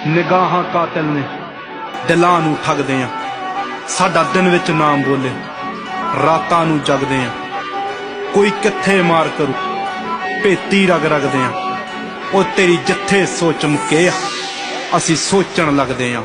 ਨਿਗਾਹਾਂ ਕਾਤਿਲ ਨੇ, ਦਿਲਾਂ ਨੂੰ ਠੱਗਦੇ ਆਂ। ਸਾਡਾ ਦਿਨ ਵਿੱਚ ਨਾਮ ਬੋਲੇ, ਰਾਤਾਂ ਨੂੰ ਜਗਦੇ ਆਂ। ਕੋਈ ਕਿੱਥੇ ਮਾਰ ਕਰੂ, ਭੇਤੀ ਰਗ ਰਗਦੇ ਆਂ। ਉਹ ਤੇਰੀ ਜਿੱਥੇ ਸੋਚ ਮੁੱਕੇ ਆ, ਅਸੀਂ ਸੋਚਣ ਲੱਗਦੇ ਆਂ।